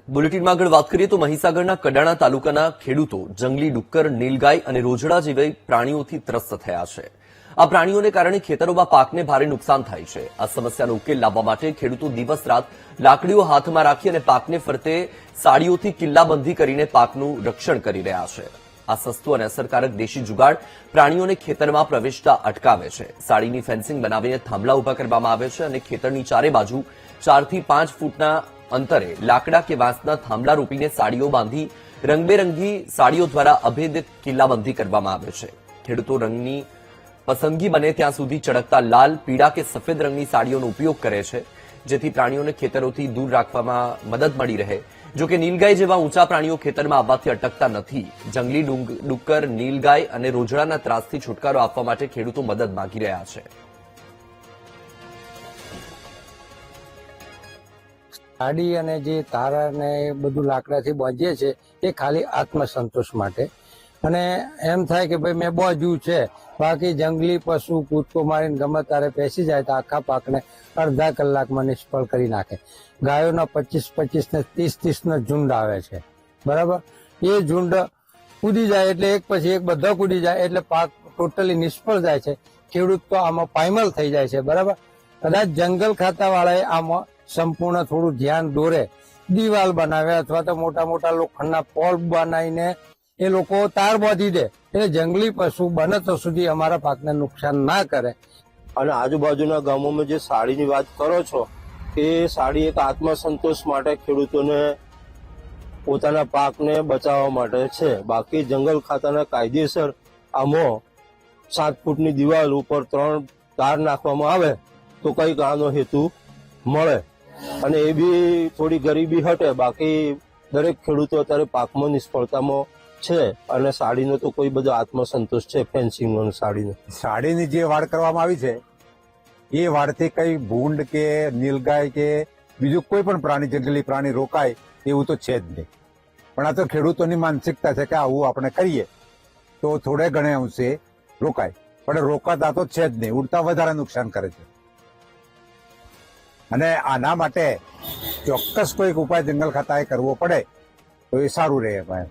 બુલેટિનમાં આગળ વાત કરીએ તો મહીસાગરના કડાણા તાલુકાના ખેડૂતો જંગલી ડુક્કર, નીલગાય અને રોજડા જેવા પ્રાણીઓથી ત્રસ્ત થયા છે. આ પ્રાણીઓને કારણે ખેતરોમાં પાકને ભારે નુકસાન થાય છે. આ સમસ્યાનો ઉકેલ લાવવા માટે ખેડૂતો દિવસ રાત લાકડીઓ હાથમાં રાખી અને પાકને ફરતે સાડીઓથી કિલ્લાબંધી કરીને પાકનું રક્ષણ કરી રહ્યા છે. આ સસ્તું અને અસરકારક દેશી જુગાડ પ્રાણીઓને ખેતરમાં પ્રવેશતા અટકાવે છે. સાડીની ફેન્સિંગ બનાવીને થાંભલા ઉભા કરવામાં આવે છે અને ખેતરની ચારે બાજુ 4 થી 5 ફૂટના અંતરે લાકડા કે વાંસના થાંભલા રોપીને સાડીઓ બાંધી રંગબેરંગી સાડીઓ દ્વારા અભેદ કિલ્લાબંધી કરવામાં આવે છે. ખેડૂતો રંગની પસંદગી બને ત્યાં સુધી ચળકતા લાલ, પીળા કે સફેદ રંગની સાડીઓનો ઉપયોગ કરે છે, જેથી પ્રાણીઓને ખેતરોથી દૂર રાખવામાં મદદ મળી રહે. જો કે નીલગાય જેવા ઊંચા પ્રાણીઓ ખેતરમાં આવવાથી અટકતા નથી. જંગલી ડુક્કર, નીલગાય અને રોજડાના ત્રાસથી છુટકારો આપવા માટે ખેડૂતો મદદ માંગી રહ્યા છે. સાડી અને જે તારા ને બધું લાકડાથી બાંધીએ છે એ ખાલી આત્મસંતોષ માટે, અને એમ થાય કે ભાઈ મેં બાંધ્યું છે. બાકી જંગલી પશુ કૂદકો મારીને ગમે ત્યારે પેસી જાય તો આખા પાકને અડધા કલાકમાં નિષ્ફળ કરી નાખે. ગાયોના 25 ને 30 ના ઝુંડ આવે છે, બરાબર. એ ઝુંડ કૂદી જાય એટલે એક પછી એક બધા કૂદી જાય એટલે પાક ટોટલી નિષ્ફળ જાય છે. ખેડૂત તો આમાં પાયમાલ થઈ જાય છે, બરાબર. કદાચ જંગલ ખાતા વાળાએ આમાં સંપૂર્ણ થોડું ધ્યાન દોરે, દિવાલ બનાવે અથવા તો મોટા મોટા લોખંડના પોલ બનાવીને એ લોકો તાર બાંધી દે એટલે જંગલી પશુ બને તો સુધી અમારા પાકને નુકસાન ના કરે. અને આજુબાજુના ગામોમાં જે સાડીની વાત કરો છો, એ સાડી એક આત્મસંતોષ માટે ખેડૂતોને પોતાના પાકને બચાવવા માટે છે. બાકી જંગલ ખાતાના કાયદેસર આમાં 7 ફૂટની દિવાલ ઉપર 3 તાર નાખવામાં આવે તો કઈક આનો હેતુ મળે અને એ બી થોડી ગરીબી હટે. બાકી દરેક ખેડૂતો અત્યારે પાકમાં નિષ્ફળતામાં છે અને સાડીનો તો કોઈ બધો આત્મસંતોષ છે. ફેન્સિંગ અને સાડીની જે વાડ કરવામાં આવી છે એ વાડથી કઈ ભૂંડ કે નીલગાય કે બીજું કોઈ પણ પ્રાણી, જંગલી પ્રાણી રોકાય એવું તો છે જ નહીં. પણ આ તો ખેડૂતોની માનસિકતા છે કે આવું આપણે કરીએ તો થોડે ઘણે અંશે રોકાય, પણ રોકાતા તો છે જ નહીં, ઉડતા વધારે નુકસાન કરે છે. અને આના માટે ચોક્કસ કોઈક ઉપાય જંગલ ખાતાએ કરવો પડે તો એ સારું રહે.